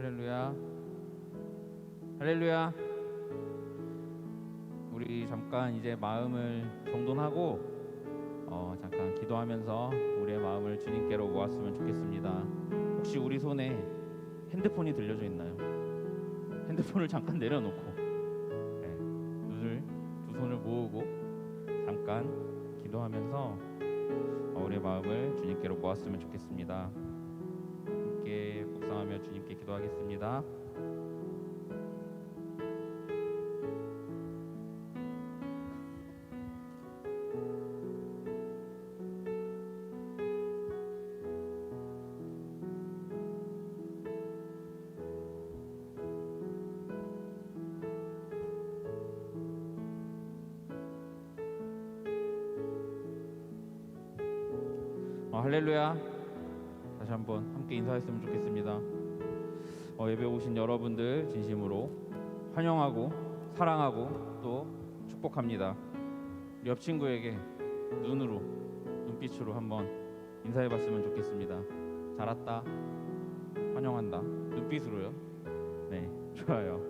할렐루야. 할렐루야. 우리 잠깐 이제 마음을 정돈하고 잠깐 기도하면서 우리의 마음을 주님께로 모았으면 좋겠습니다. 혹시 우리 손에 핸드폰이 들려져 있나요? 핸드폰을 잠깐 내려놓고 두 손을 모으고 잠깐 기도하면서 우리의 마음을 주님께로 모았으면 좋겠습니다. 함께 묵상하며 주님께 기도하겠습니다. 할렐루야. 다시 한번 함께 인사했으면 좋겠습니다. 예배 오신 여러분들 진심으로 환영하고 사랑하고 또 축복합니다. 우리 옆 친구에게 눈빛으로 한번 인사해봤으면 좋겠습니다. 잘 왔다, 환영한다, 눈빛으로요. 네, 좋아요.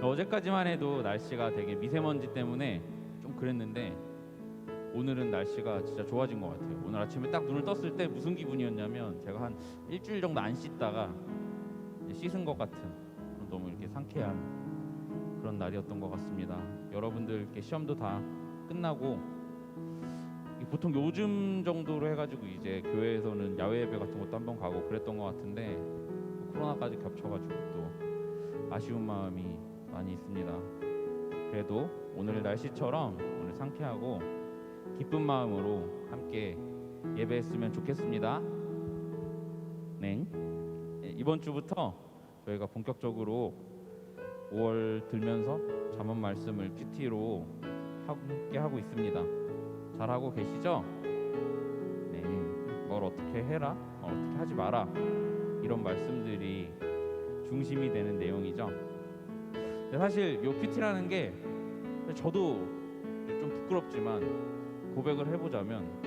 어제까지만 해도 날씨가 되게 미세먼지 때문에 좀 그랬는데 오늘은 날씨가 진짜 좋아진 것 같아요. 오늘 아침에 딱 눈을 떴을 때 무슨 기분이었냐면 제가 한 일주일 정도 안 씻다가 씻은 것 같은 너무 이렇게 상쾌한 그런 날이었던 것 같습니다. 여러분들 시험도 다 끝나고 보통 요즘 정도로 해가지고 이제 교회에서는 야외 예배 같은 것도 한번 가고 그랬던 것 같은데 코로나까지 겹쳐가지고 또 아쉬운 마음이 많이 있습니다. 그래도 오늘 날씨처럼 오늘 상쾌하고 기쁜 마음으로 함께 예배했으면 좋겠습니다. 네. 이번 주부터 저희가 본격적으로 5월 들면서 잠언 말씀을 큐티로 함께 하고 있습니다. 잘 하고 계시죠? 네. 뭘 어떻게 해라, 어떻게 하지 마라, 이런 말씀들이 중심이 되는 내용이죠. 근데 사실 이 큐티라는 게 저도 좀 부끄럽지만 고백을 해보자면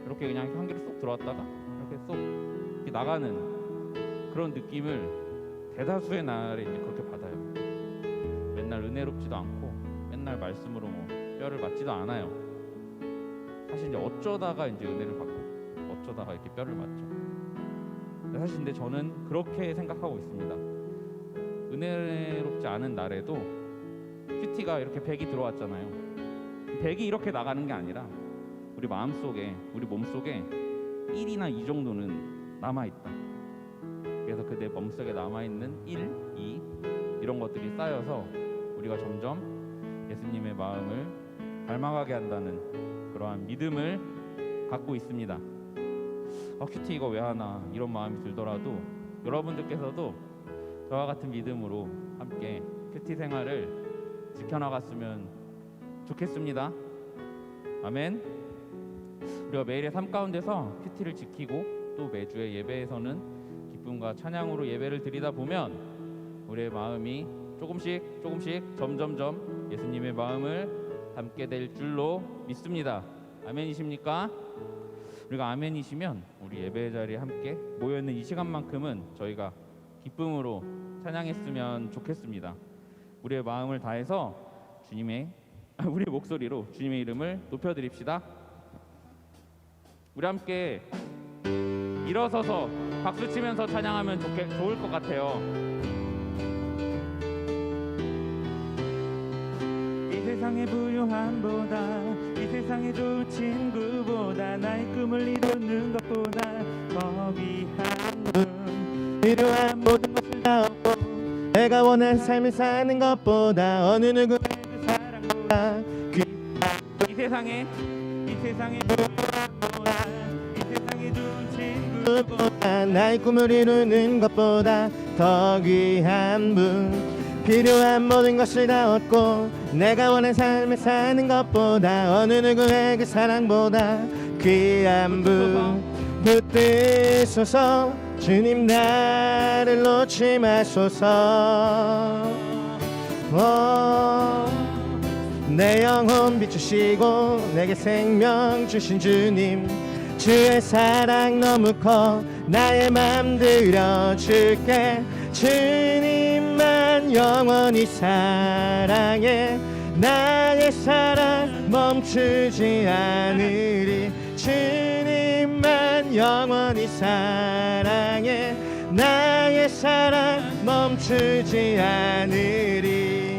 이렇게 그냥 한 귀로 쏙 들어왔다가 이렇게 쏙 이렇게 나가는 그런 느낌을 대다수의 날에 이제 그렇게 받아요. 맨날 은혜롭지도 않고 맨날 말씀으로 뼈를 맞지도 않아요. 사실 이제 어쩌다가 이제 은혜를 받고 어쩌다가 이렇게 뼈를 맞죠. 사실 근데 저는 그렇게 생각하고 있습니다. 은혜롭지 않은 날에도 큐티가 이렇게 100이 들어왔잖아요. 100이 이렇게 나가는 게 아니라 우리 마음속에, 우리 몸속에 1이나 2 정도는 남아있다. 그래서 그 내 몸속에 남아있는 1, 2 이런 것들이 쌓여서 우리가 점점 예수님의 마음을 닮아가게 한다는 그러한 믿음을 갖고 있습니다. 큐티 이거 왜 하나 이런 마음이 들더라도 여러분들께서도 저와 같은 믿음으로 함께 큐티 생활을 지켜나갔으면 좋겠습니다. 아멘. 우리가 매일의 삶 가운데서 큐티를 지키고 또 매주의 예배에서는 기쁨과 찬양으로 예배를 드리다 보면 우리의 마음이 조금씩 점점점 예수님의 마음을 담게 될 줄로 믿습니다. 아멘이십니까? 우리가 아멘이시면 우리 예배 자리에 함께 모여있는 이 시간만큼은 저희가 기쁨으로 찬양했으면 좋겠습니다. 우리의 마음을 다해서 우리의 목소리로 주님의 이름을 높여드립시다. 우리 함께 일어서서 박수치면서 찬양하면 좋을 것 같아요. 이 세상의 부유함보다, 이 세상의 좋은 친구보다, 나의 꿈을 이루는 것보다 더 귀한 분, 필요한 모든 것을 다 얻고 내가 원하는 삶을 사는 것보다 어느 누구의 그 사랑보다 이 세상의 부유함보다, 이 세상의 좋은 친구보다, 나의 꿈을 이루는 것보다 더 귀한 분, 필요한 모든 것을 다 얻고 내가 원하는 삶을 사는 것보다 어느 누구의 그 사랑보다 귀한 분, 붙드소서 주님 나를 놓지 마소서. 내 영혼 비추시고 내게 생명 주신 주님, 주의 사랑 너무 커 나의 맘 들여줄게. 주님만 영원히 사랑해 나의 사랑 멈추지 않으리 주님만 영원히 사랑해 나의 사랑 멈추지 않으리.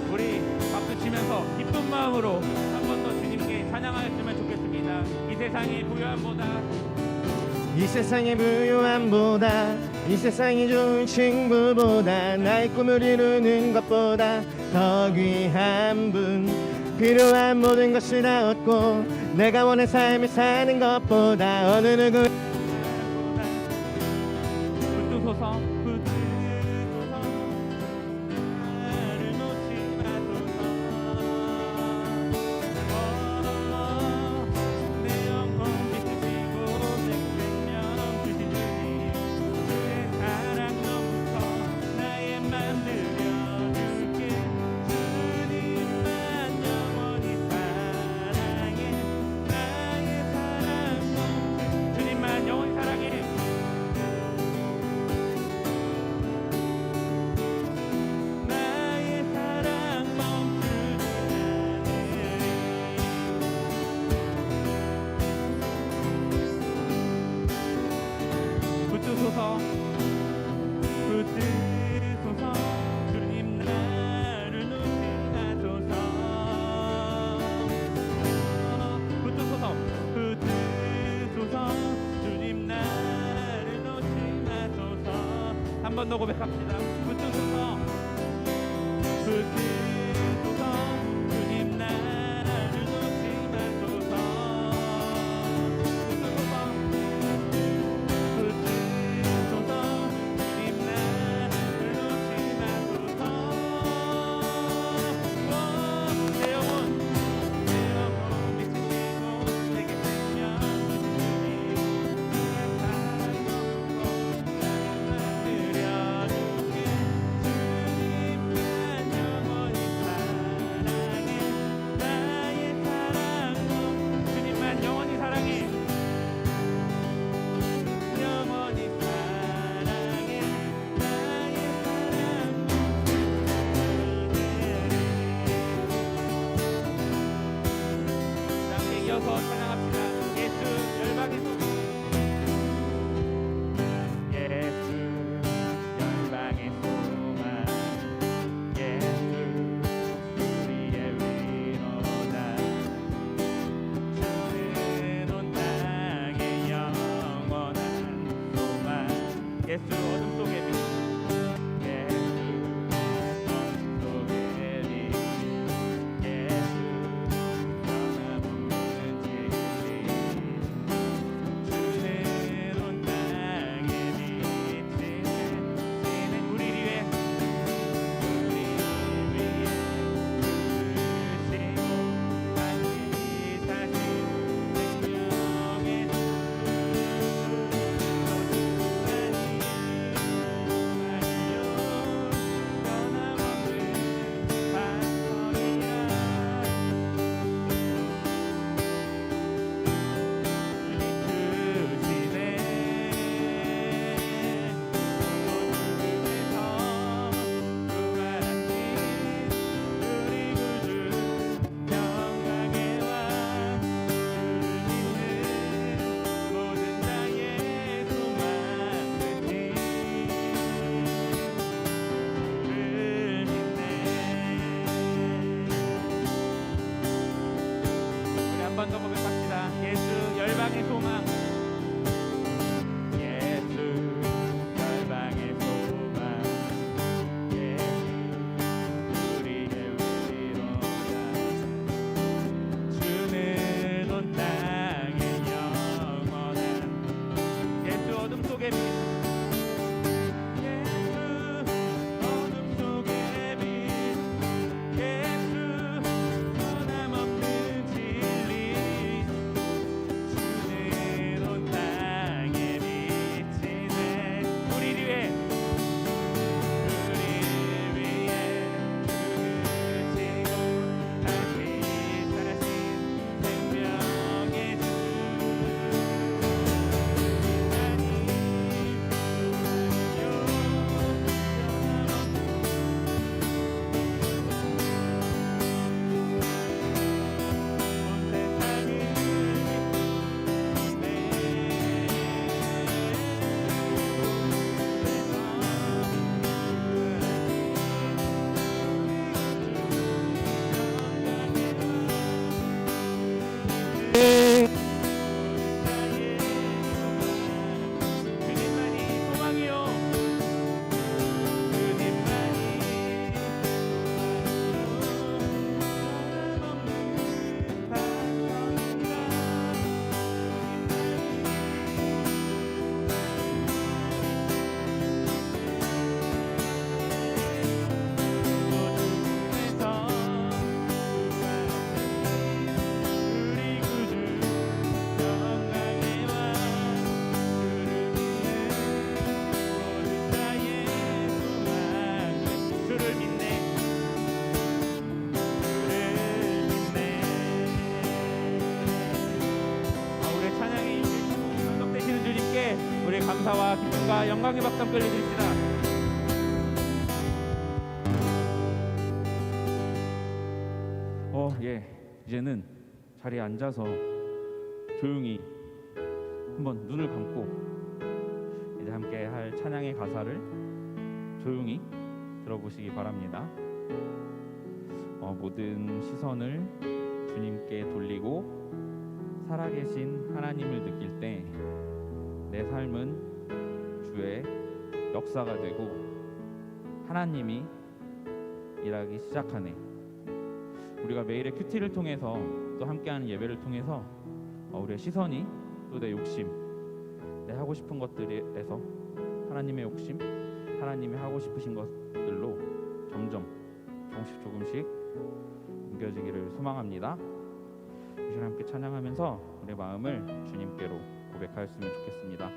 우리 박수 치면서 기쁜 마음으로 한 번 더 주님께 찬양하였으면 좋겠습니다. 이 세상의 부요함보다 이 세상의 부요함보다 이 세상이 좋은 친구보다 나의 꿈을 이루는 것보다 더 귀한 분 필요한 모든 것을 다 얻고 내가 원하는 삶을 사는 것보다 어느 누구 붙드소서 붙드소서 나를 놓지 마소서 내 영혼 비추시고 내 생명 주신 주님 주의 사랑 너부터 나의 맘 들려줄게 주님만 영원히 사랑해 나의 사랑 멈추 주님만 영원히 사랑해 나의 사랑 멈추지 않으리 붙드소서 붙드소서 주님 나를 놓지 마소서 붙드소서 붙드소서 주님 나를 놓지 마소서 한 번 더 고백합시다. 붙드소서 붙드소서 주님 나를 놓지 마소서 붙드소서 붙드소서 주님 나를 놓지 마소서 내 영혼 미치시고 내게 생명 주시니 주의 사랑 너무고 나만 드려줄게 주님만 영원히 사랑해 나의 사랑 주님만 영원히 사랑해 영원히 사랑해 나의 사랑 함께 이어서 찬양합시다. 예수 열방의 소리 예수 열방의 소망 예수 우리의 위로다 주는 온 땅의 영원한 소망 예수 어둠 속에 빛 예수 어둠 속에 빛 예수 변함없는 지 감사와 기쁨과 영광의 박수 함께 올려드립시다. 예, 이제는 자리에 앉아서 조용히 한번 눈을 감고 이제 함께 할 찬양의 가사를 조용히 들어보시기 바랍니다. 모든 시선을 주님께 돌리고 살아계신 하나님을 느낄 때 내 삶은 주의 역사가 되고 하나님이 일하기 시작하네. 우리가 매일의 큐티를 통해서 또 함께하는 예배를 통해서 우리의 시선이 또 내 욕심, 내 하고 싶은 것들에서 하나님의 욕심, 하나님이 하고 싶으신 것들로 점점 조금씩 옮겨지기를 소망합니다. 이 시간 함께 찬양하면서 우리의 마음을 주님께로 고백하였으면 좋겠습니다.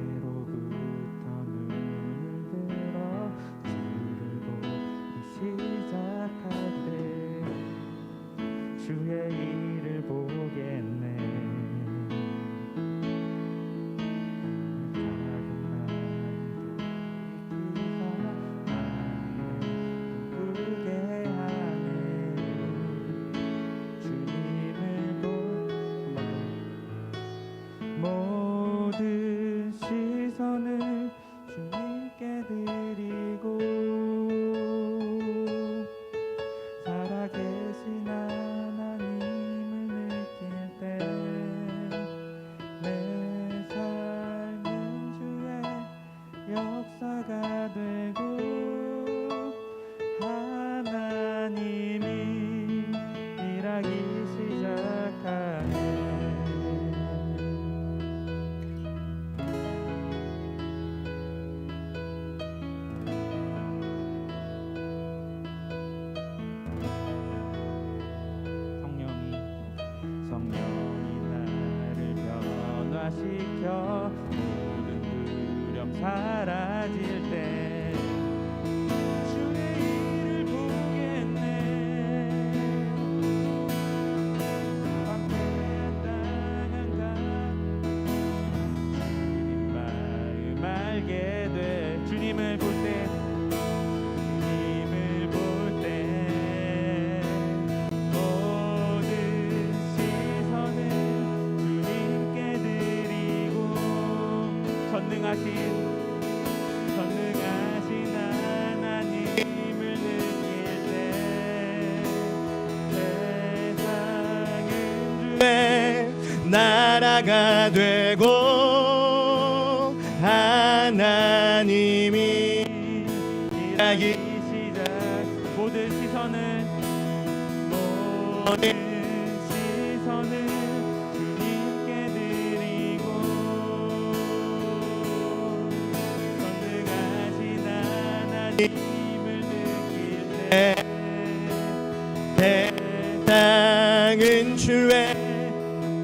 내게로부터 눈을 들어 주를 보기 시작할 때 주의 일을 보겠네. 작은 마음도 기쁘게 하네. 주님을 볼 모든 시선을 주님께 드리고 살아계신 하나님을 느낄 때 내 삶은 주의 역사가 되고 하나님이 일하기 시작하네. 성령이 나를 변화시켜 모든 두려움 사라질 때 주의 일을 보겠네. 앞에 당한 주님 마음 알게 돼. 주님을 볼 때 전능하신 하나님을 느낄 때 세상은 주의 나라가 되고 하나님이 일하기 시작. 모든 시선을 주님께 드리고 전능하신 하나님을 느낄 때 세상은 주의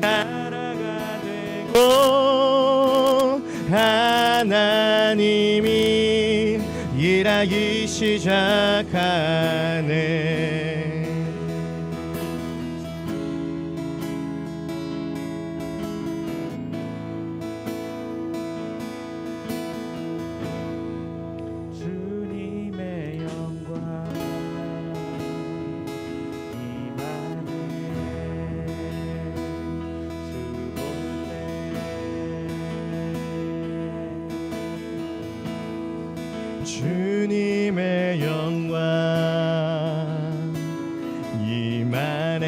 나라가 되고 하나님이 일하기 시작하네. 주님의 영광 임하네. 주님의 영광 임하네.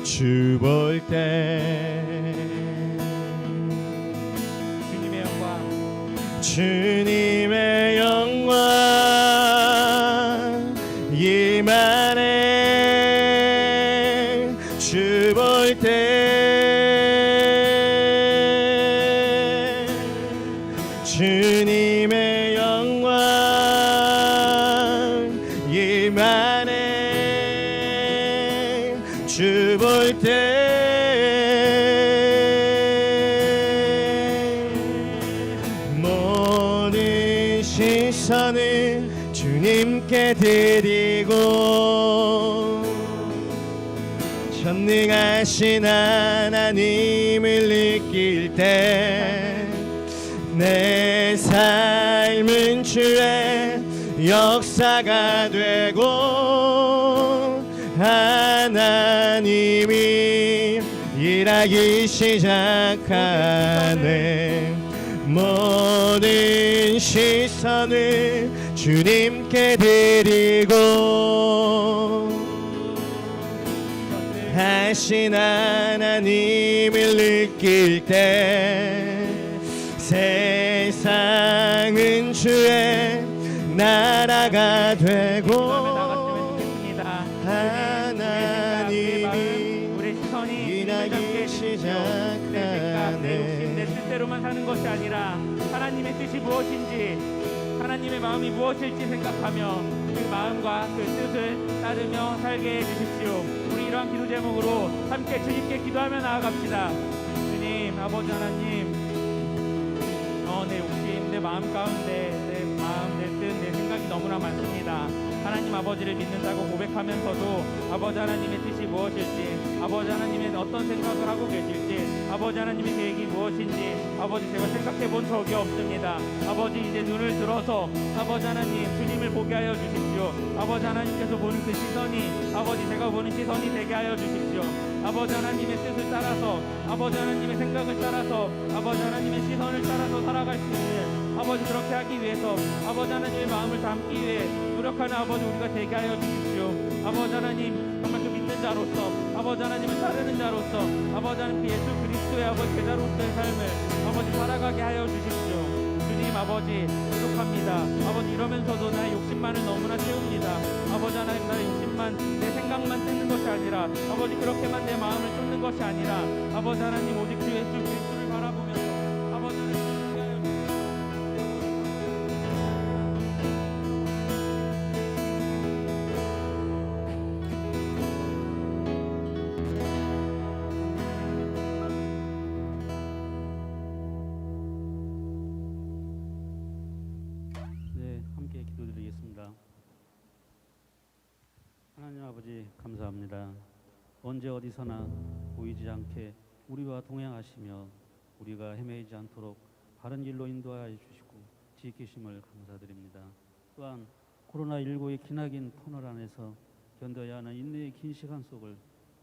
주 볼 때 주님의 영광 주님의 영광 임하네. 주 볼 때 주님의 영광 임하네. 주 볼 때 모든 주님께 드리고 전능하신 하나님을 느낄 때 내 삶은 주의 역사가 되고 하나님이 일하기 시작하네. 모든 시선을 주님께 드리고 하신 하나님을 느낄 때 세상은 주의 나라가 되고 하나님이 우리 시선이 일하기 시작하네. 내 뜻대로만 사는 것이 아니라 하나님의 뜻이 무엇인지, 하나님의 마음이 무엇일지 생각하며 그 마음과 그 뜻을 따르며 살게 해주십시오. 우리 이러한 기도 제목으로 함께 주님께 기도하며 나아갑시다. 주님, 아버지 하나님, 내 욕심, 내 마음 가운데 내 마음, 내 뜻, 내 생각이 너무나 많습니다. 하나님 아버지를 믿는다고 고백하면서도 아버지 하나님의 뜻이 무엇일지, 아버지 하나님의 어떤 생각을 하고 계실지, 아버지 하나님의 계획이 무엇인지 아버지 제가 생각해 본 적이 없습니다. 아버지 이제 눈을 들어서 아버지 하나님 주님을 보게 하여 주십시오. 아버지 하나님께서 보는 그 시선이 아버지 제가 보는 시선이 되게 하여 주십시오. 아버지 하나님의 뜻을 따라서, 아버지 하나님의 생각을 따라서, 아버지 하나님의 시선을 따라서 살아갈 수 있는 아버지 그렇게 하기 위해서 아버지 하나님의 마음을 담기 위해 노력하는 아버지 우리가 되게 하여 주십시오. 아버지 하나님 정말 그 믿는 자로서, 아버지 하나님을 따르는 자로서, 아버지 하나님 그 예수 그리스도의 아버지 제자로서의 삶을 아버지 살아가게 하여 주십시오. 주님 아버지 부족합니다. 아버지 이러면서도 나의 욕심만을 너무나 채웁니다. 아버지 하나님 나의 욕심만, 내 생각만 뜯는 것이 아니라 아버지 그렇게만 내 마음을 쫓는 것이 아니라 아버지 하나님 오직 주 예수 그리스도를 바라보면서 아버지 하나님 함께 기도드리겠습니다. 하나님 아버지 감사합니다. 언제 어디서나 보이지 않게 우리와 동행하시며 우리가 헤매이지 않도록 바른 길로 인도하여 주시고 지키심을 감사드립니다. 또한 코로나19의 기나긴 터널 안에서 견뎌야 하는 인내의 긴 시간 속을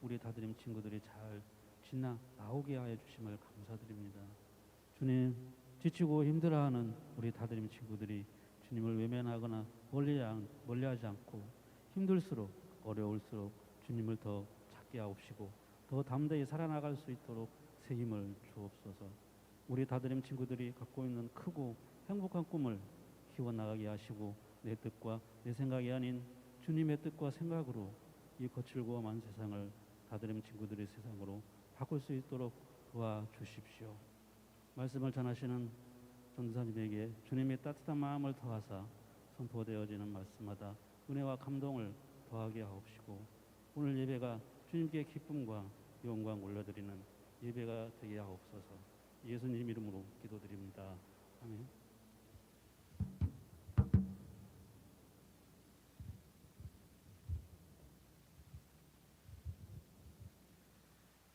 우리 다드림 친구들이 잘 지나 나오게 하여 주심을 감사드립니다. 주님, 지치고 힘들어하는 우리 다드림 친구들이 주님을 외면하거나 멀리하지 않고 힘들수록 어려울수록 주님을 더 찾게 하옵시고 더 담대히 살아나갈 수 있도록 새 힘을 주옵소서. 우리 다드림 친구들이 갖고 있는 크고 행복한 꿈을 키워나가게 하시고 내 뜻과 내 생각이 아닌 주님의 뜻과 생각으로 이 거칠고 험한 세상을 다드림 친구들의 세상으로 바꿀 수 있도록 도와주십시오. 말씀을 전하시는 전도사님에게 주님의 따뜻한 마음을 더하사 선포되어지는 말씀마다 은혜와 감동을 더하게 하옵시고 오늘 예배가 주님께 기쁨과 영광 올려드리는 예배가 되게 하옵소서. 예수님 이름으로 기도드립니다. 아멘.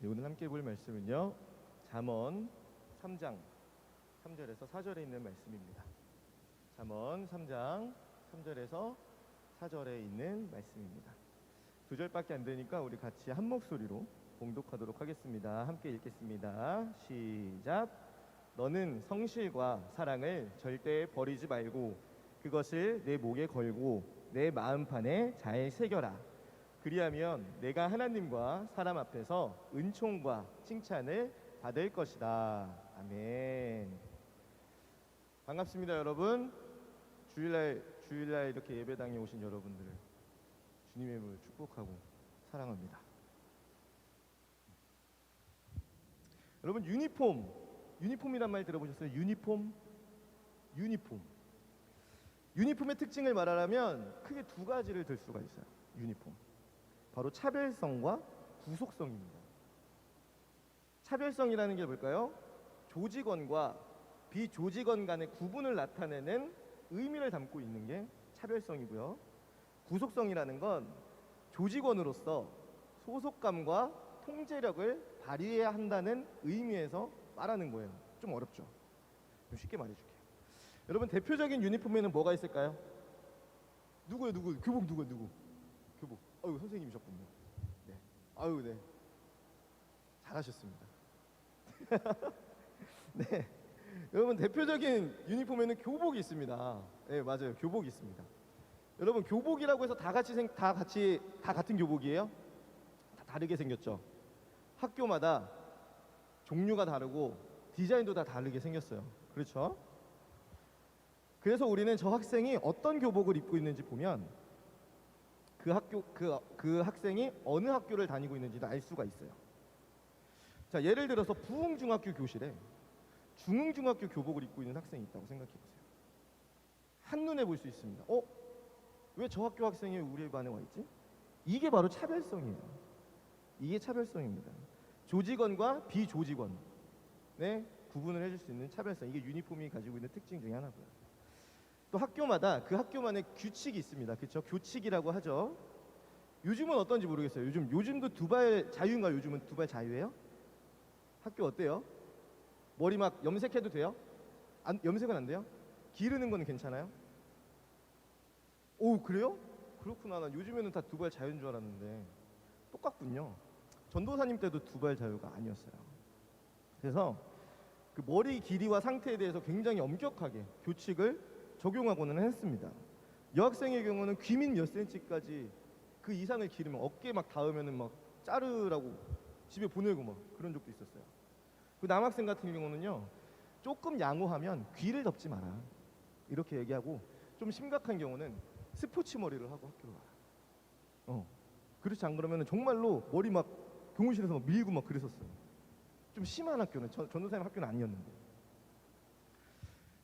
오늘 함께 볼 말씀은요, 잠언 3장 3절에서 4절에 있는 말씀입니다. 잠언 3장 3절에서 4절에 있는 말씀입니다. 2절밖에 안 되니까 우리 같이 한 목소리로 봉독하도록 하겠습니다. 함께 읽겠습니다. 시작. 너는 성실과 사랑을 절대 버리지 말고 그것을 내 목에 걸고 내 마음판에 잘 새겨라. 그리하면 내가 하나님과 사람 앞에서 은총과 칭찬을 받을 것이다. 아멘. 반갑습니다, 여러분. 주일날 이렇게 예배당에 오신 여러분들을 주님의 이름으로 축복하고 사랑합니다. 여러분, 유니폼이란 말 들어보셨어요? 유니폼의 특징을 말하라면 크게 두 가지를 들 수가 있어요. 유니폼, 바로 차별성과 구속성입니다. 차별성이라는 게 뭘까요? 조직원과 비조직원 간의 구분을 나타내는 의미를 담고 있는 게 차별성이고요. 구속성이라는 건 조직원으로서 소속감과 통제력을 발휘해야 한다는 의미에서 말하는 거예요. 좀 어렵죠? 좀 쉽게 말해줄게요. 여러분 대표적인 유니폼에는 뭐가 있을까요? 누구요? 교복 누구? 교복. 아유 선생님이셨군요. 네. 아유 네. 잘하셨습니다. 네. 여러분 대표적인 유니폼에는 교복이 있습니다. 네 맞아요. 교복이 있습니다. 여러분 교복이라고 해서 다 같은 교복이에요? 다 다르게 생겼죠. 학교마다 종류가 다르고 디자인도 다 다르게 생겼어요. 그렇죠? 그래서 우리는 저 학생이 어떤 교복을 입고 있는지 보면 그 학생이 어느 학교를 다니고 있는지도 알 수가 있어요. 자, 예를 들어서 부흥중학교 교실에 중흥중학교 교복을 입고 있는 학생이 있다고 생각해 보세요. 한눈에 볼 수 있습니다. 왜 저 학교 학생이 우리 반에 와 있지? 이게 바로 차별성이에요. 이게 차별성입니다. 조직원과 비조직원 구분을 해줄 수 있는 차별성. 이게 유니폼이 가지고 있는 특징 중에 하나고요. 또 학교마다 그 학교만의 규칙이 있습니다. 그렇죠? 교칙이라고 하죠. 요즘은 어떤지 모르겠어요. 요즘도 두발 자유인가요? 요즘은 두발 자유예요? 학교 어때요? 머리 막 염색해도 돼요? 염색은 안 돼요? 기르는 거는 괜찮아요? 오 그래요? 그렇구나. 난 요즘에는 다 두발 자유인 줄 알았는데 똑같군요. 전도사님 때도 두발 자유가 아니었어요. 그래서 그 머리 길이와 상태에 대해서 굉장히 엄격하게 교칙을 적용하고는 했습니다. 여학생의 경우는 귀밑 몇 센치까지 그 이상을 기르면 어깨 막 닿으면은 막 자르라고 집에 보내고 막 그런 적도 있었어요. 그 남학생 같은 경우는요, 조금 양호하면 귀를 덮지 마라 이렇게 얘기하고, 좀 심각한 경우는 스포츠 머리를 하고 학교로 와라. 그렇지 안 그러면은 정말로 머리 막 교무실에서 막 밀고 막 그랬었어요. 좀 심한 학교는 전도사님 학교는 아니었는데.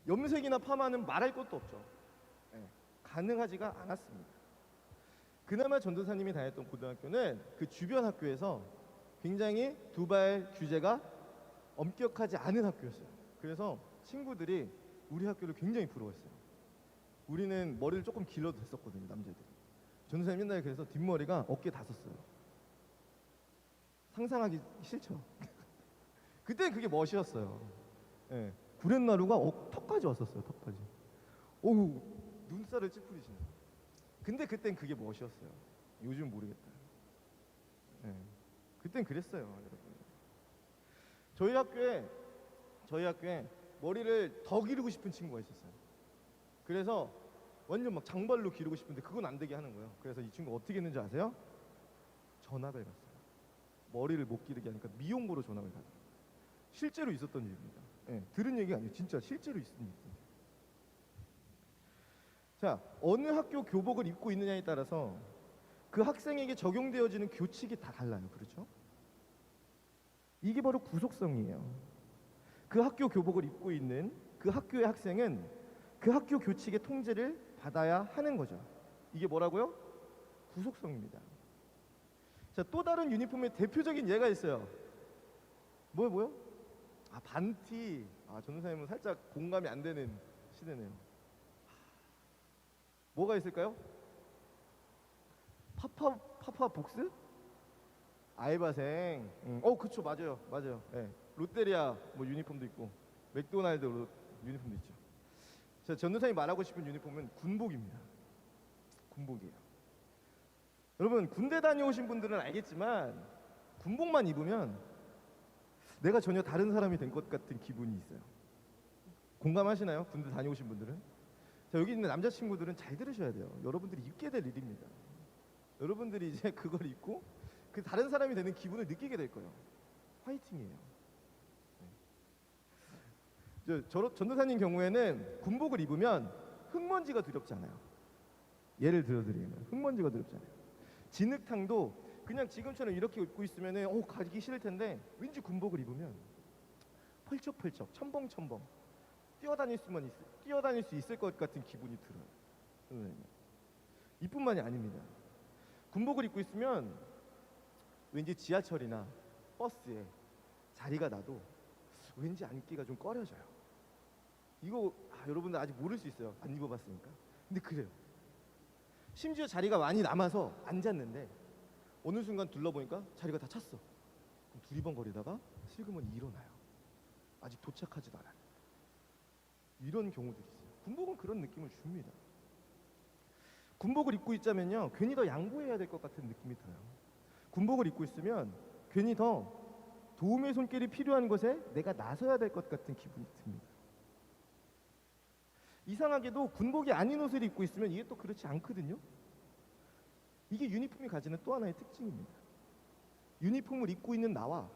염색이나 파마는 말할 것도 없죠. 가능하지가 않았습니다. 그나마 전도사님이 다녔던 고등학교는 그 주변 학교에서 굉장히 두발 규제가 엄격하지 않은 학교였어요. 그래서 친구들이 우리 학교를 굉장히 부러워했어요. 우리는 머리를 조금 길러도 됐었거든요, 남자들이. 전도사님 옛날에 그래서 뒷머리가 어깨에 다 썼어요. 상상하기 싫죠. 그때 그게 멋이었어요. 구렛나루가 턱까지 왔었어요. 턱까지. 오우, 눈살을 찌푸리시네. 근데 그땐 그게 멋이었어요. 요즘 모르겠다. 그땐 그랬어요, 여러분. 저희 학교에 머리를 더 기르고 싶은 친구가 있었어요. 그래서 완전 막 장발로 기르고 싶은데 그건 안 되게 하는 거예요. 그래서 이 친구 어떻게 했는지 아세요? 전학을 갔어요. 머리를 못 기르게 하니까 미용고로 전학을 가요. 실제로 있었던 일입니다. 들은 얘기 아니에요. 진짜 실제로 있었던 일입니다. 자, 어느 학교 교복을 입고 있느냐에 따라서 그 학생에게 적용되어지는 교칙이 다 달라요. 그렇죠? 이게 바로 구속성이에요. 그 학교 교복을 입고 있는 그 학교의 학생은 그 학교 교칙의 통제를 받아야 하는 거죠. 이게 뭐라고요? 구속성입니다. 자, 또 다른 유니폼의 대표적인 예가 있어요. 뭐요? 반티. 전도사님은 살짝 공감이 안 되는 시대네요. 뭐가 있을까요? 파파 복스? 알바생. 그쵸, 맞아요. 롯데리아 뭐 유니폼도 있고 맥도날드 유니폼도 있죠. 자, 전도사님이 말하고 싶은 유니폼은 군복입니다. 군복이에요. 여러분 군대 다녀오신 분들은 알겠지만 군복만 입으면 내가 전혀 다른 사람이 된 것 같은 기분이 있어요. 공감하시나요? 군대 다녀오신 분들은? 자, 여기 있는 남자친구들은 잘 들으셔야 돼요. 여러분들이 입게 될 일입니다. 여러분들이 이제 그걸 입고 그 다른 사람이 되는 기분을 느끼게 될 거예요. 화이팅이에요. 전도사님 경우에는 군복을 입으면 흙먼지가 두렵지 않아요. 예를 들어드리면 흙먼지가 두렵지 않아요. 진흙탕도 그냥 지금처럼 이렇게 입고 있으면 가기 싫을 텐데 왠지 군복을 입으면 펄쩍펄쩍 첨벙첨벙 뛰어다닐 수 있을 것 같은 기분이 들어요. 이뿐만이 아닙니다. 군복을 입고 있으면 왠지 지하철이나 버스에 자리가 나도 왠지 앉기가 좀 꺼려져요. 이거 여러분들 아직 모를 수 있어요. 안 입어봤으니까. 근데 그래요. 심지어 자리가 많이 남아서 앉았는데 어느 순간 둘러보니까 자리가 다 찼어. 그럼 두리번거리다가 슬그머니 일어나요. 아직 도착하지도 않아요. 이런 경우들이 있어요. 군복은 그런 느낌을 줍니다. 군복을 입고 있자면요, 괜히 더 양보해야 될 것 같은 느낌이 들어요. 군복을 입고 있으면 괜히 더 도움의 손길이 필요한 것에 내가 나서야 될 것 같은 기분이 듭니다. 이상하게도 군복이 아닌 옷을 입고 있으면 이게 또 그렇지 않거든요. 이게 유니폼이 가지는 또 하나의 특징입니다. 유니폼을 입고 있는 나와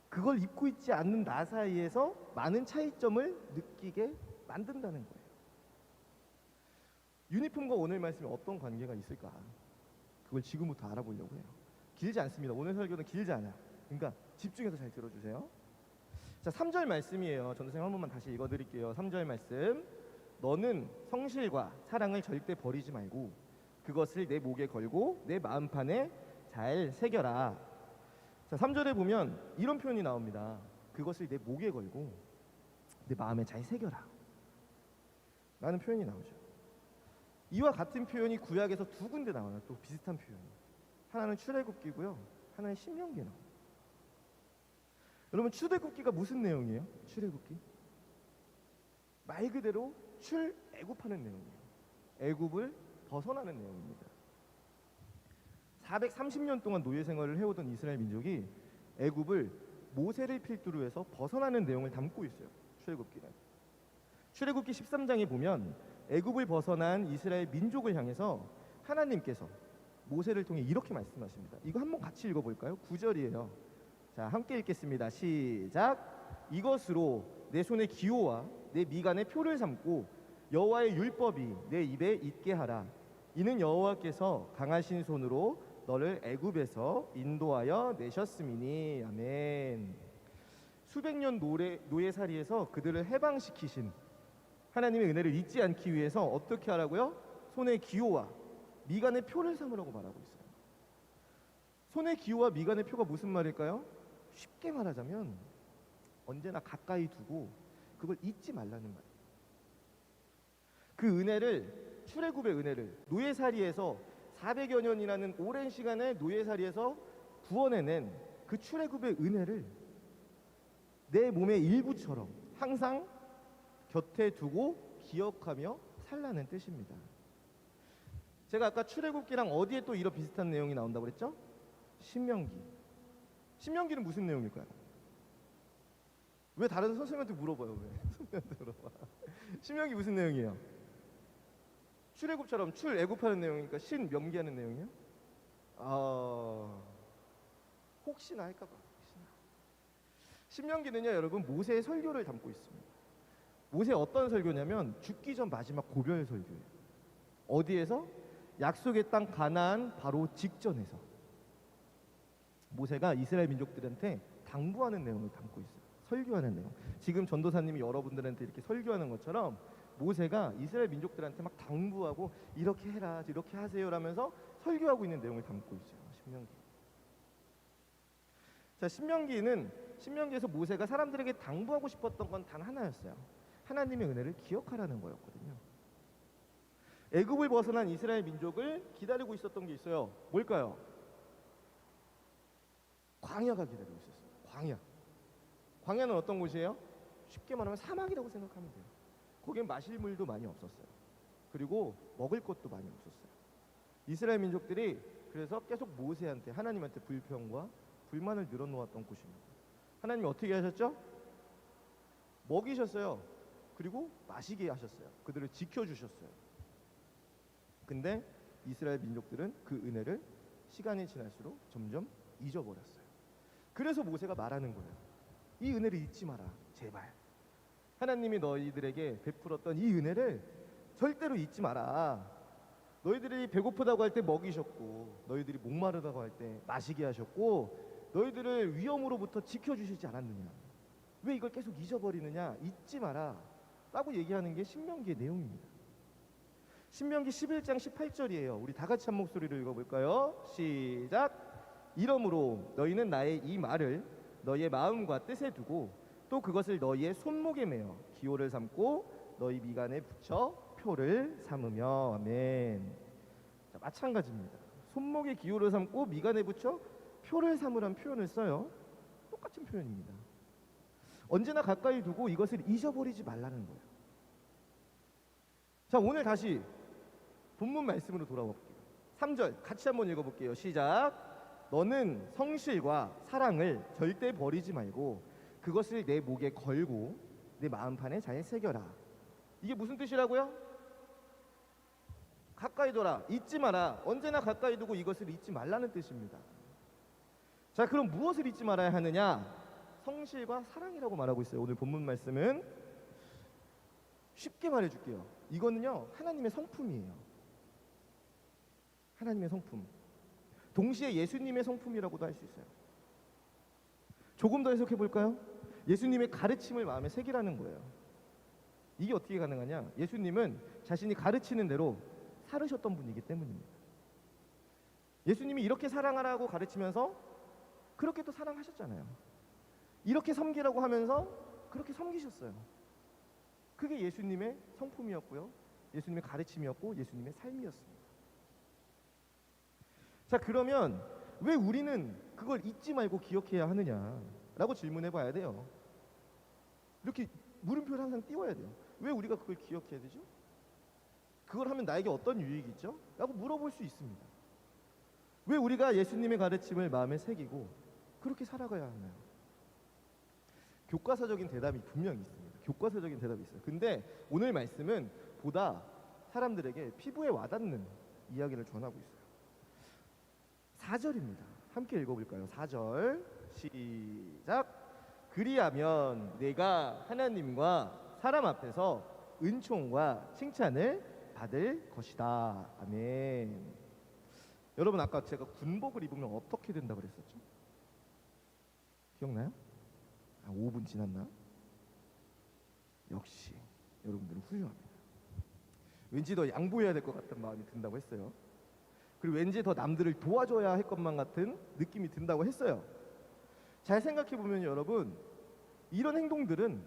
그걸 입고 있지 않는 나 사이에서 많은 차이점을 느끼게 만든다는 거예요. 유니폼과 오늘 말씀에 어떤 관계가 있을까? 그걸 지금부터 알아보려고 해요. 길지 않습니다. 오늘 설교는 길지 않아요. 그러니까 집중해서 잘 들어주세요. 자, 3절 말씀이에요. 전도사님 한 번만 다시 읽어드릴게요. 3절 말씀. 너는 성실과 사랑을 절대 버리지 말고 그것을 내 목에 걸고 내 마음판에 잘 새겨라. 자, 3절에 보면 이런 표현이 나옵니다. 그것을 내 목에 걸고 내 마음에 잘 새겨라 라는 표현이 나오죠. 이와 같은 표현이 구약에서 두 군데 나와요. 또 비슷한 표현이. 하나는 출애굽기고요, 하나는 신명기에 나와요. 여러분, 출애굽기가 무슨 내용이에요? 출애굽기 말 그대로 출애굽하는 내용이에요. 애굽을 벗어나는 내용입니다. 430년 동안 노예 생활을 해오던 이스라엘 민족이 애굽을 모세를 필두로 해서 벗어나는 내용을 담고 있어요. 출애굽기는. 출애굽기 13장에 보면 애굽을 벗어난 이스라엘 민족을 향해서 하나님께서 모세를 통해 이렇게 말씀하십니다. 이거 한번 같이 읽어볼까요? 9절이에요. 자, 함께 읽겠습니다. 시작. 이것으로 내 손의 기호와 내 미간의 표를 삼고 여호와의 율법이 내 입에 있게 하라. 이는 여호와께서 강하신 손으로 너를 애굽에서 인도하여 내셨음이니. 아멘. 수백 년 노예살이에서 그들을 해방시키신 하나님의 은혜를 잊지 않기 위해서 어떻게 하라고요? 손의 기호와 미간의 표를 삼으라고 말하고 있어요. 손의 기호와 미간의 표가 무슨 말일까요? 쉽게 말하자면 언제나 가까이 두고 그걸 잊지 말라는 말이에요. 그 은혜를, 출애굽의 은혜를 노예살이에서 400여 년이라는 오랜 시간의 노예살이에서 구원해낸 그 출애굽의 은혜를 내 몸의 일부처럼 항상 곁에 두고 기억하며 살라는 뜻입니다. 제가 아까 출애굽기랑 어디에 또 이런 비슷한 내용이 나온다고 그랬죠? 신명기. 신명기는 무슨 내용일까요? 왜 다른 선생님한테 물어봐요? 왜 선생님한테 물어봐? 신명기 무슨 내용이에요? 출애굽처럼 출애굽하는 내용이니까 신명기하는 내용이요? 혹시나 할까봐. 혹시나. 신명기는요, 여러분, 모세의 설교를 담고 있습니다. 모세 어떤 설교냐면 죽기 전 마지막 고별 설교예요. 어디에서? 약속의 땅 가나안 바로 직전에서 모세가 이스라엘 민족들한테 당부하는 내용을 담고 있어요. 설교하는 내용. 지금 전도사님이 여러분들한테 이렇게 설교하는 것처럼 모세가 이스라엘 민족들한테 막 당부하고 이렇게 해라, 이렇게 하세요라면서 설교하고 있는 내용을 담고 있어요. 신명기. 자, 신명기에서 모세가 사람들에게 당부하고 싶었던 건 단 하나였어요. 하나님의 은혜를 기억하라는 거였거든요. 애굽을 벗어난 이스라엘 민족을 기다리고 있었던 게 있어요. 뭘까요? 광야가 기다리고 있었어요. 광야. 광야는 어떤 곳이에요? 쉽게 말하면 사막이라고 생각하면 돼요. 거기엔 마실 물도 많이 없었어요. 그리고 먹을 것도 많이 없었어요. 이스라엘 민족들이 그래서 계속 모세한테, 하나님한테 불평과 불만을 늘어놓았던 곳입니다. 하나님이 어떻게 하셨죠? 먹이셨어요. 그리고 마시게 하셨어요. 그들을 지켜주셨어요. 근데 이스라엘 민족들은 그 은혜를 시간이 지날수록 점점 잊어버렸어요. 그래서 모세가 말하는 거예요. 이 은혜를 잊지 마라, 제발. 하나님이 너희들에게 베풀었던 이 은혜를 절대로 잊지 마라. 너희들이 배고프다고 할 때 먹이셨고, 너희들이 목마르다고 할 때 마시게 하셨고, 너희들을 위험으로부터 지켜주시지 않았느냐. 왜 이걸 계속 잊어버리느냐. 잊지 마라 라고 얘기하는 게 신명기의 내용입니다. 신명기 11장 18절이에요. 우리 다 같이 한 목소리로 읽어볼까요? 시작. 이러므로 너희는 나의 이 말을 너희의 마음과 뜻에 두고 또 그것을 너희의 손목에 매어 기호를 삼고 너희 미간에 붙여 표를 삼으며. 아멘. 자, 마찬가지입니다. 손목에 기호를 삼고 미간에 붙여 표를 삼으란 표현을 써요. 똑같은 표현입니다. 언제나 가까이 두고 이것을 잊어버리지 말라는 거예요. 자, 오늘 다시 본문 말씀으로 돌아볼게요. 3절 같이 한번 읽어볼게요. 시작. 너는 성실과 사랑을 절대 버리지 말고 그것을 내 목에 걸고 내 마음판에 잘 새겨라. 이게 무슨 뜻이라고요? 가까이 둬라, 잊지 마라. 언제나 가까이 두고 이것을 잊지 말라는 뜻입니다. 자, 그럼 무엇을 잊지 말아야 하느냐? 성실과 사랑이라고 말하고 있어요. 오늘 본문 말씀은 쉽게 말해줄게요. 이거는요, 하나님의 성품이에요. 하나님의 성품. 동시에 예수님의 성품이라고도 할 수 있어요. 조금 더 해석해 볼까요? 예수님의 가르침을 마음에 새기라는 거예요. 이게 어떻게 가능하냐? 예수님은 자신이 가르치는 대로 살으셨던 분이기 때문입니다. 예수님이 이렇게 사랑하라고 가르치면서 그렇게 또 사랑하셨잖아요. 이렇게 섬기라고 하면서 그렇게 섬기셨어요. 그게 예수님의 성품이었고요, 예수님의 가르침이었고 예수님의 삶이었습니다. 자, 그러면 왜 우리는 그걸 잊지 말고 기억해야 하느냐라고 질문해 봐야 돼요. 이렇게 물음표를 항상 띄워야 돼요. 왜 우리가 그걸 기억해야 되죠? 그걸 하면 나에게 어떤 유익이 있죠? 라고 물어볼 수 있습니다. 왜 우리가 예수님의 가르침을 마음에 새기고 그렇게 살아가야 하나요? 교과서적인 대답이 분명히 있습니다. 교과서적인 대답이 있어요. 근데 오늘 말씀은 보다 사람들에게 피부에 와닿는 이야기를 전하고 있어요. 4절입니다. 함께 읽어볼까요? 4절 시작. 그리하면 내가 하나님과 사람 앞에서 은총과 칭찬을 받을 것이다. 아멘. 여러분, 아까 제가 군복을 입으면 어떻게 된다 그랬었죠? 기억나요? 5분 지났나? 역시 여러분들은 훌륭합니다. 왠지 더 양보해야 될 것 같은 마음이 든다고 했어요. 그리고 왠지 더 남들을 도와줘야 할 것만 같은 느낌이 든다고 했어요. 잘 생각해 보면 여러분, 이런 행동들은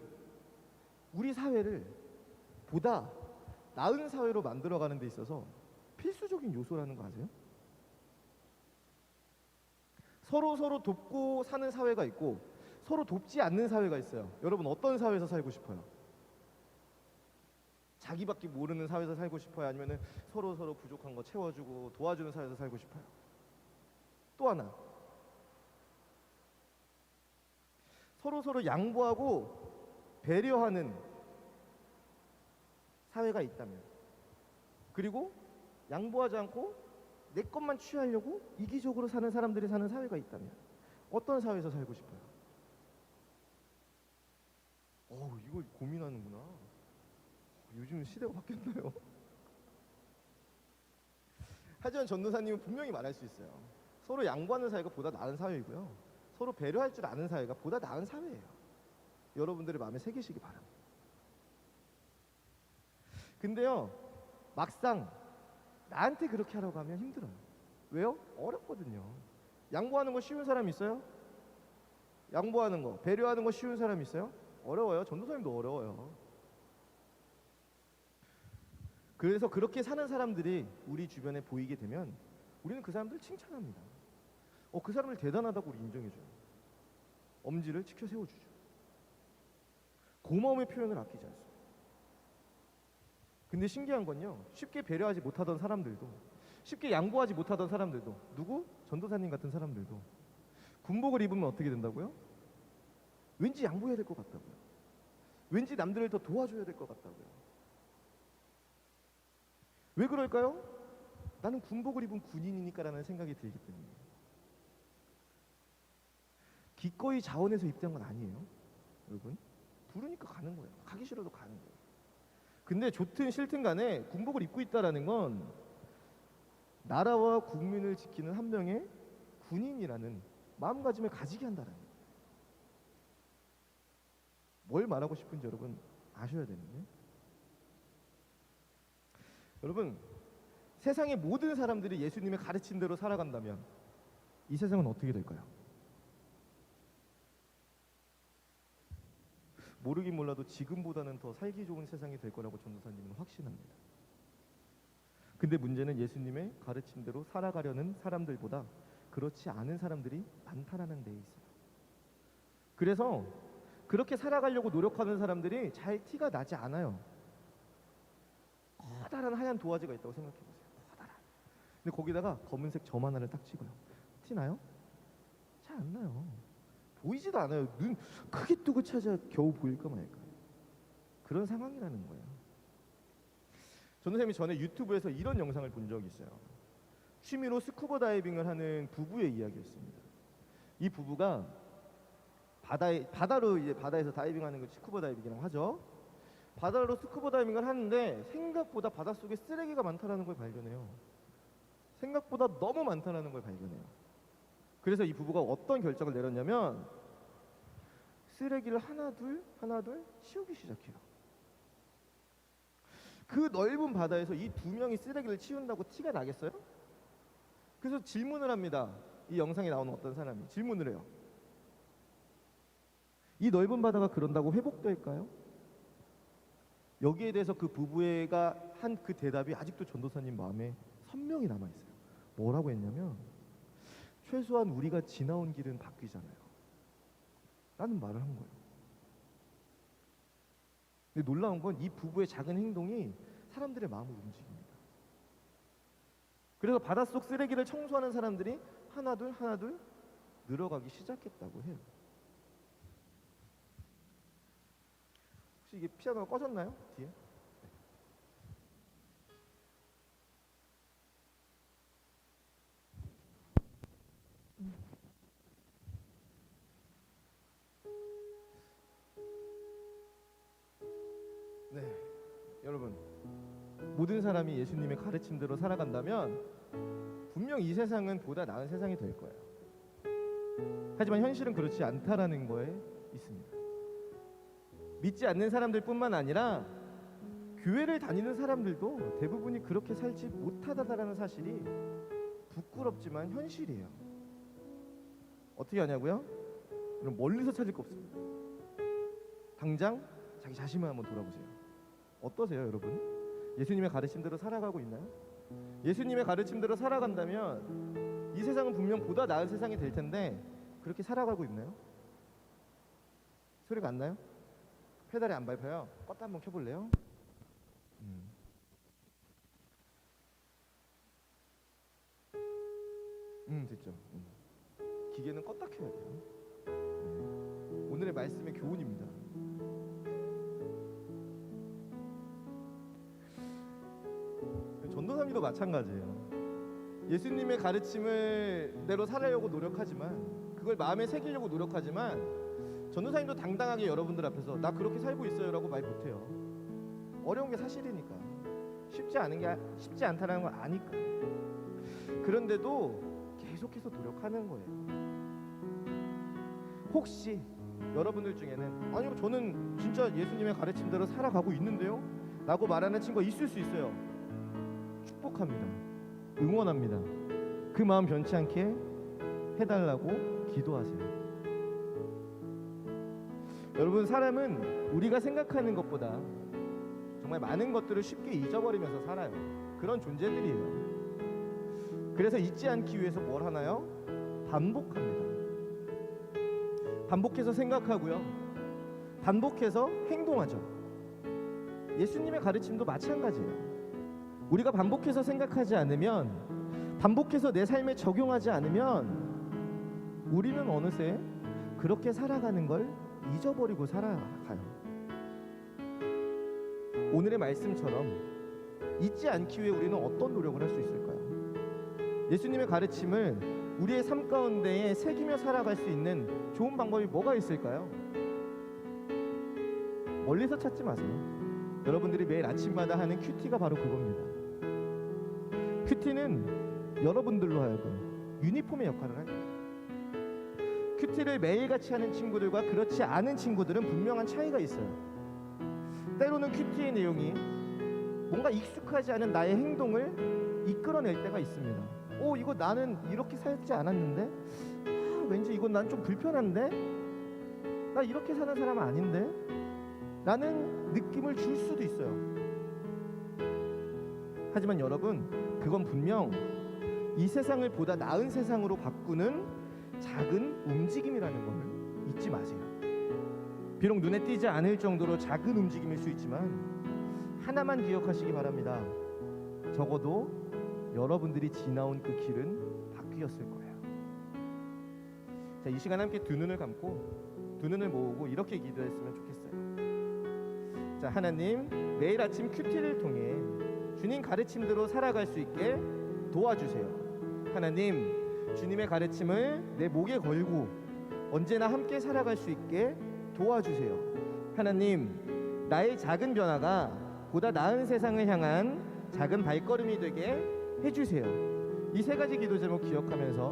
우리 사회를 보다 나은 사회로 만들어가는 데 있어서 필수적인 요소라는 거 아세요? 서로 돕고 사는 사회가 있고 서로 돕지 않는 사회가 있어요. 여러분, 어떤 사회에서 살고 싶어요? 자기밖에 모르는 사회에서 살고 싶어요? 아니면 서로 부족한 거 채워주고 도와주는 사회에서 살고 싶어요? 또 하나, 서로 양보하고 배려하는 사회가 있다면, 그리고 양보하지 않고 내 것만 취하려고 이기적으로 사는 사람들이 사는 사회가 있다면 어떤 사회에서 살고 싶어요? 이걸 고민하는구나. 요즘 시대가 바뀌었나요? 하지만 전도사님은 분명히 말할 수 있어요. 서로 양보하는 사회가 보다 나은 사회이고요, 서로 배려할 줄 아는 사회가 보다 나은 사회예요. 여러분들의 마음에 새기시기 바랍니다. 근데요, 막상 나한테 그렇게 하라고 하면 힘들어요. 왜요? 어렵거든요. 양보하는 거 쉬운 사람 있어요? 양보하는 거, 배려하는 거 쉬운 사람 있어요? 어려워요. 전도사님도 어려워요. 그래서 그렇게 사는 사람들이 우리 주변에 보이게 되면 우리는 그 사람들을 칭찬합니다. 그 사람을 대단하다고 우리 인정해줘요. 엄지를 치켜 세워주죠. 고마움의 표현을 아끼지 않습니다. 근데 신기한 건요, 쉽게 배려하지 못하던 사람들도, 쉽게 양보하지 못하던 사람들도, 누구? 전도사님 같은 사람들도 군복을 입으면 어떻게 된다고요? 왠지 양보해야 될 것 같다고요. 왠지 남들을 더 도와줘야 될 것 같다고요. 왜 그럴까요? 나는 군복을 입은 군인이니까라는 생각이 들기 때문에. 기꺼이 자원해서 입대한 건 아니에요, 여러분. 부르니까 가는 거예요. 가기 싫어도 가는 거예요. 근데 좋든 싫든 간에 군복을 입고 있다라는 건 나라와 국민을 지키는 한 명의 군인이라는 마음가짐을 가지게 한다는 거예요. 뭘 말하고 싶은지 여러분 아셔야 되는데, 여러분, 세상의 모든 사람들이 예수님의 가르친 대로 살아간다면 이 세상은 어떻게 될까요? 모르긴 몰라도 지금보다는 더 살기 좋은 세상이 될 거라고 전도사님은 확신합니다. 근데 문제는 예수님의 가르침대로 살아가려는 사람들보다 그렇지 않은 사람들이 많다라는 데 있어요. 그래서 그렇게 살아가려고 노력하는 사람들이 잘 티가 나지 않아요. 커다란 하얀 도화지가 있다고 생각해 보세요. 커다란. 근데 거기다가 검은색 점 하나를 딱 찍어요. 티 나요? 잘 안 나요. 보이지도 않아요. 눈 크게 뜨고 찾아 겨우 보일까 말까. 그런 상황이라는 거예요. 전도사님이 전에 유튜브에서 이런 영상을 본 적이 있어요. 취미로 스쿠버 다이빙을 하는 부부의 이야기였습니다. 이 부부가 바다로 이제 바다에서 다이빙하는 걸 스쿠버 다이빙이라고 하죠. 바다로 스쿠버 다이빙을 하는데 생각보다 바닷속에 쓰레기가 많다라는 걸 발견해요. 생각보다 너무 많다라는 걸 발견해요. 그래서 이 부부가 어떤 결정을 내렸냐면 쓰레기를 하나 둘 치우기 시작해요. 그 넓은 바다에서 이 두 명이 쓰레기를 치운다고 티가 나겠어요? 그래서 질문을 합니다. 이 영상에 나오는 어떤 사람이 질문을 해요. 이 넓은 바다가 그런다고 회복될까요? 여기에 대해서 그 부부가 한 그 대답이 아직도 전도사님 마음에 선명히 남아있어요. 뭐라고 했냐면 최소한 우리가 지나온 길은 바뀌잖아요 라는 말을 한 거예요. 근데 놀라운 건 이 부부의 작은 행동이 사람들의 마음을 움직입니다. 그래서 바닷속 쓰레기를 청소하는 사람들이 하나둘 늘어가기 시작했다고 해요. 혹시 이게 피아노가 꺼졌나요? 뒤에? 네, 여러분 모든 사람이 예수님의 가르침대로 살아간다면 분명 이 세상은 보다 나은 세상이 될 거예요. 하지만 현실은 그렇지 않다라는 거에 있습니다. 믿지 않는 사람들뿐만 아니라 교회를 다니는 사람들도 대부분이 그렇게 살지 못하다라는 사실이 부끄럽지만 현실이에요. 어떻게 하냐고요? 그럼 멀리서 찾을 거 없습니다. 당장 자기 자신만 한번 돌아보세요. 어떠세요, 여러분? 예수님의 가르침대로 살아가고 있나요? 예수님의 가르침대로 살아간다면 이 세상은 분명 보다 나은 세상이 될 텐데 그렇게 살아가고 있나요? 소리가 안 나요? 페달이 안 밟혀요? 껐다 한번 켜볼래요? 됐죠. 기계는 껐다 켜야 돼요. 오늘의 말씀의 교훈입니다. 전도사님도 마찬가지예요. 예수님의 가르침을 대로 살아려고 노력하지만 그걸 마음에 새기려고 노력하지만 전도사님도 당당하게 여러분들 앞에서 나 그렇게 살고 있어요 라고 말 못해요. 어려운 게 사실이니까. 쉽지 않다는 걸 아니까. 그런데도 계속해서 노력하는 거예요. 혹시 여러분들 중에는 아니요 저는 진짜 예수님의 가르침대로 살아가고 있는데요 라고 말하는 친구가 있을 수 있어요. 축복합니다. 응원합니다. 그 마음 변치 않게 해달라고 기도하세요. 여러분 사람은 우리가 생각하는 것보다 정말 많은 것들을 쉽게 잊어버리면서 살아요. 그런 존재들이에요. 그래서 잊지 않기 위해서 뭘 하나요? 반복합니다. 반복해서 생각하고요. 반복해서 행동하죠. 예수님의 가르침도 마찬가지예요. 우리가 반복해서 생각하지 않으면, 반복해서 내 삶에 적용하지 않으면 우리는 어느새 그렇게 살아가는 걸 잊어버리고 살아가요. 오늘의 말씀처럼 잊지 않기 위해 우리는 어떤 노력을 할 수 있을까요? 예수님의 가르침을 우리의 삶 가운데에 새기며 살아갈 수 있는 좋은 방법이 뭐가 있을까요? 멀리서 찾지 마세요. 여러분들이 매일 아침마다 하는 큐티가 바로 그겁니다. 큐티는 여러분들로 하여금 유니폼의 역할을 할 거예요. 큐티를 매일같이 하는 친구들과 그렇지 않은 친구들은 분명한 차이가 있어요. 때로는 큐티의 내용이 뭔가 익숙하지 않은 나의 행동을 이끌어낼 때가 있습니다. 이거 나는 이렇게 살지 않았는데 왠지 이건 난 좀 불편한데 나 이렇게 사는 사람은 아닌데 라는 느낌을 줄 수도 있어요. 하지만 여러분, 그건 분명 이 세상을 보다 나은 세상으로 바꾸는 작은 움직임이라는 걸 잊지 마세요. 비록 눈에 띄지 않을 정도로 작은 움직임일 수 있지만 하나만 기억하시기 바랍니다. 적어도 여러분들이 지나온 그 길은 바뀌었을 거예요. 자, 이 시간 함께 두 눈을 감고 두 눈을 모으고 이렇게 기도했으면 좋겠어요. 자, 하나님, 매일 아침 큐티를 통해 주님 가르침대로 살아갈 수 있게 도와주세요. 하나님, 주님의 가르침을 내 목에 걸고 언제나 함께 살아갈 수 있게 도와주세요. 하나님, 나의 작은 변화가 보다 나은 세상을 향한 작은 발걸음이 되게 해주세요. 이 세 가지 기도 제목 기억하면서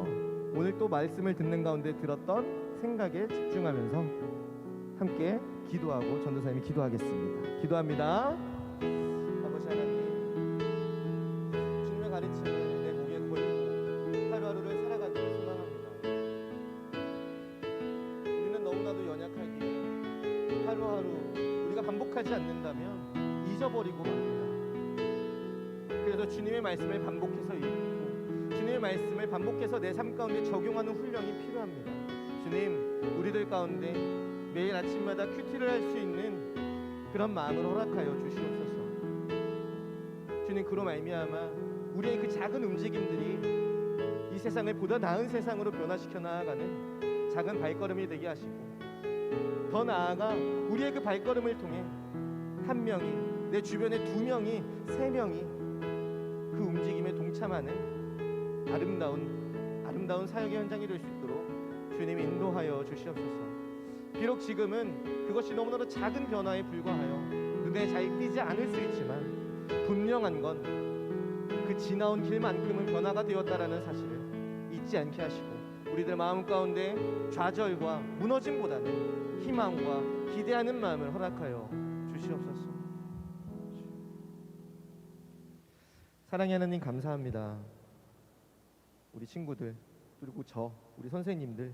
오늘 또 말씀을 듣는 가운데 들었던 생각에 집중하면서 함께 기도하고 전도사님이 기도하겠습니다. 기도합니다. 아버지 하나님, 주님의 가르침을 내 목에 걸고 하루하루를 살아가기를 소망합니다. 우리는 너무나도 연약하기에 하루하루 우리가 반복하지 않는다면 잊어버리고 맙니다. 그래서 주님의 말씀을 반복해서 읽고 주님의 말씀을 반복해서 내 삶 가운데 적용하는 훈련이 필요합니다. 주님, 우리들 가운데 매일 아침마다 큐티를 할 수 있는 그런 마음을 허락하여 주시옵소서. 주님, 그로 말미암아 우리의 그 작은 움직임들이 이 세상을 보다 나은 세상으로 변화시켜 나아가는 작은 발걸음이 되게 하시고, 더 나아가 우리의 그 발걸음을 통해 한 명이, 내 주변에 두 명이, 세 명이 그 움직임에 동참하는 아름다운 사역의 현장이 될 수 있도록 주님 인도하여 주시옵소서. 비록 지금은 그것이 너무나도 작은 변화에 불과하여 눈에 잘 띄지 않을 수 있지만 분명한 건 그 지나온 길만큼은 변화가 되었다라는 사실을 잊지 않게 하시고 우리들 마음 가운데 좌절과 무너짐보다는 희망과 기대하는 마음을 허락하여 주시옵소서. 사랑의 하나님, 감사합니다. 우리 친구들, 그리고 우리 선생님들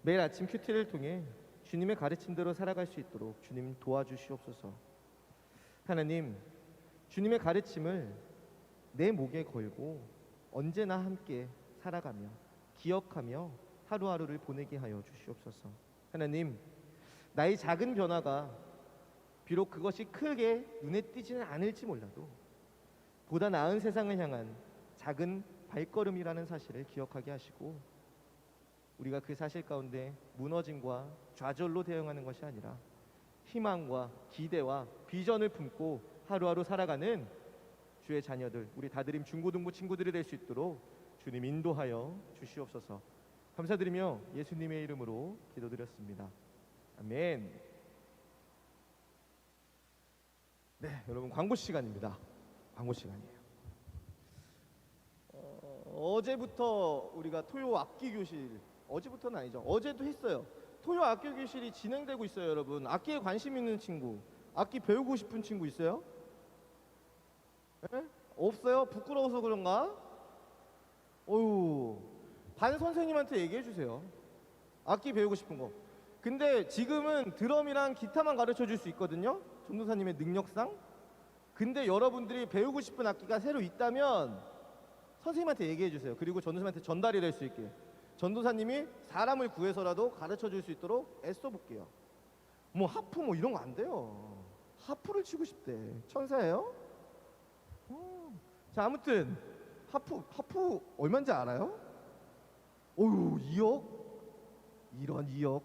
매일 아침 큐티를 통해 주님의 가르침대로 살아갈 수 있도록 주님 도와주시옵소서. 하나님, 주님의 가르침을 내 목에 걸고 언제나 함께 살아가며 기억하며 하루하루를 보내게 하여 주시옵소서. 하나님, 나의 작은 변화가 비록 그것이 크게 눈에 띄지는 않을지 몰라도 보다 나은 세상을 향한 작은 발걸음이라는 사실을 기억하게 하시고 우리가 그 사실 가운데 무너짐과 좌절로 대응하는 것이 아니라 희망과 기대와 비전을 품고 하루하루 살아가는 주의 자녀들, 우리 다드림 중고등부 친구들이 될 수 있도록 주님 인도하여 주시옵소서. 감사드리며 예수님의 이름으로 기도드렸습니다. 아멘. 네, 여러분, 광고 시간입니다. 광고 시간이에요. 어제부터 우리가 토요 악기 교실, 어제부터는 아니죠, 어제도 했어요. 토요 악기 교실이 진행되고 있어요. 여러분, 악기에 관심 있는 친구, 악기 배우고 싶은 친구 있어요? 네? 없어요? 부끄러워서 그런가? 어휴, 반 선생님한테 얘기해 주세요. 악기 배우고 싶은 거. 근데 지금은 드럼이랑 기타만 가르쳐 줄 수 있거든요, 전도사님의 능력상. 근데 여러분들이 배우고 싶은 악기가 새로 있다면 선생님한테 얘기해 주세요. 그리고 전도사님한테 전달이 될 수 있게 전도사님이 사람을 구해서라도 가르쳐 줄 수 있도록 애써 볼게요. 뭐 하프 뭐 이런 거 안 돼요. 하프를 치고 싶대. 천사예요? 자, 아무튼 하프 얼마인지 알아요? 어휴, 2억? 이런 2억.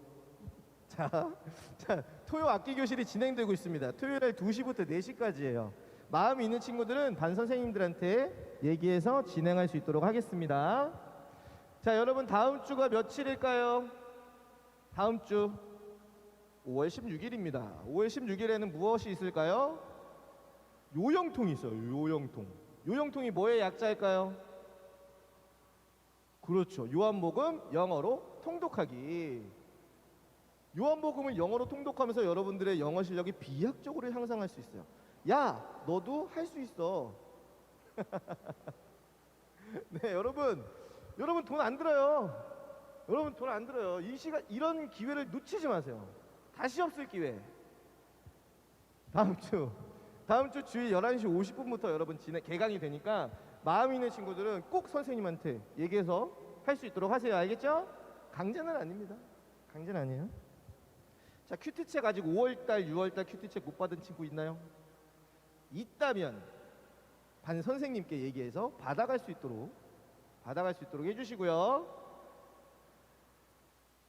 자, 토요 악기 교실이 진행되고 있습니다. 토요일 2시부터 4시까지예요. 마음이 있는 친구들은 반 선생님들한테 얘기해서 진행할 수 있도록 하겠습니다. 자, 여러분, 다음 주가 며칠일까요? 다음 주 5월 16일입니다. 5월 16일에는 무엇이 있을까요? 요영통이 있어요. 요영통. 요영통이 뭐의 약자일까요? 그렇죠. 요한복음 영어로 통독하기. 요한복음을 영어로 통독하면서 여러분들의 영어 실력이 비약적으로 향상할 수 있어요. 야, 너도 할 수 있어. 네, 여러분 돈 안 들어요. 여러분 돈 안 들어요. 이 시간, 이런 기회를 놓치지 마세요. 다시 없을 기회. 다음 주 다음 주 주일 11시 50분부터 여러분 개강이 되니까 마음 있는 친구들은 꼭 선생님한테 얘기해서 할 수 있도록 하세요. 알겠죠? 강제는 아닙니다. 강제는 아니에요. 자, 큐티책 아직 5월달, 6월달 큐티책 못 받은 친구 있나요? 있다면 반 선생님께 얘기해서 받아갈 수 있도록 해주시고요.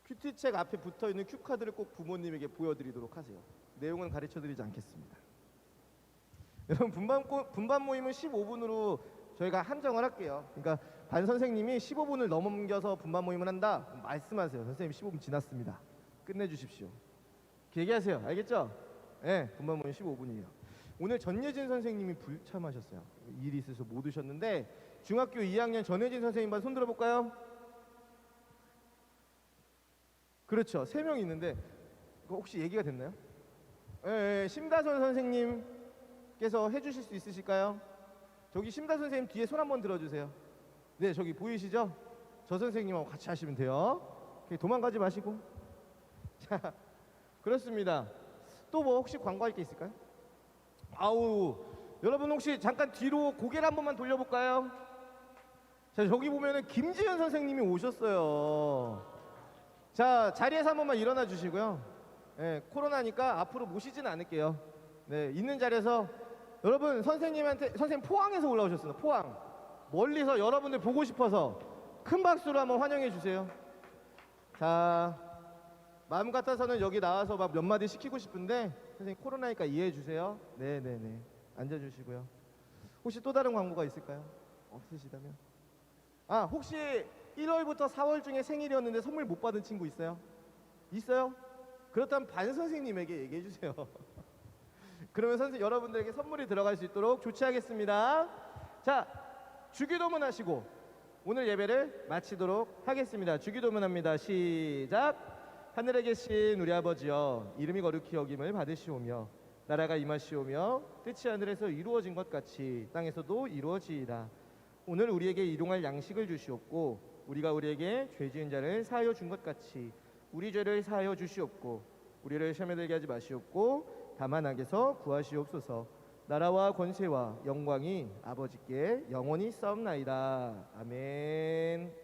큐티책 앞에 붙어있는 큐카드를 꼭 부모님에게 보여드리도록 하세요. 내용은 가르쳐드리지 않겠습니다. 여러분 분반 모임은 15분으로 저희가 한정을 할게요. 그러니까 반 선생님이 15분을 넘겨서 분반 모임을 한다 말씀하세요. 선생님 15분 지났습니다. 끝내주십시오. 이렇게 얘기하세요. 알겠죠? 네, 분반 모임 15분이에요. 오늘 전예진 선생님이 불참하셨어요. 일이 있어서 못 오셨는데 중학교 2학년 전예진 선생님 반 손 들어볼까요? 그렇죠. 3명 있는데 그거 혹시 얘기가 됐나요? 예, 심다선 선생님께서 해주실 수 있으실까요? 저기 심다선 선생님 뒤에 손 한번 들어주세요. 네, 저기 보이시죠? 저 선생님하고 같이 하시면 돼요. 도망가지 마시고. 자, 그렇습니다. 또 뭐 혹시 광고할 게 있을까요? 아우, 여러분 혹시 잠깐 뒤로 고개를 한 번만 돌려볼까요? 자, 저기 보면은 김지현 선생님이 오셨어요. 자, 자리에서 한 번만 일어나 주시고요. 네, 코로나니까 앞으로 모시지는 않을게요. 네, 있는 자리에서 여러분 선생님 포항에서 올라오셨습니다. 포항. 멀리서 여러분들 보고 싶어서 큰 박수로 한번 환영해 주세요. 자, 마음 같아서는 여기 나와서 막 몇 마디 시키고 싶은데 선생님 코로나니까 이해해 주세요. 네네네. 앉아주시고요. 혹시 또 다른 광고가 있을까요? 없으시다면? 아, 혹시 1월부터 4월 중에 생일이었는데 선물 못 받은 친구 있어요? 있어요? 그렇다면 반 선생님에게 얘기해 주세요. 그러면 여러분들에게 선물이 들어갈 수 있도록 조치하겠습니다. 자, 주기도문 하시고 오늘 예배를 마치도록 하겠습니다. 주기도문 합니다. 시작. 하늘에 계신 우리 아버지여, 이름이 거룩히 여김을 받으시오며 나라가 임하시오며 뜻이 하늘에서 이루어진 것 같이 땅에서도 이루어지이다. 오늘 우리에게 일용할 양식을 주시옵고 우리가 우리에게 죄 지은 자를 사하여 준 것 같이 우리 죄를 사하여 주시옵고 우리를 시험에 들게 하지 마시옵고 다만 악에서 구하시옵소서. 나라와 권세와 영광이 아버지께 영원히 싸움나이다. 아멘.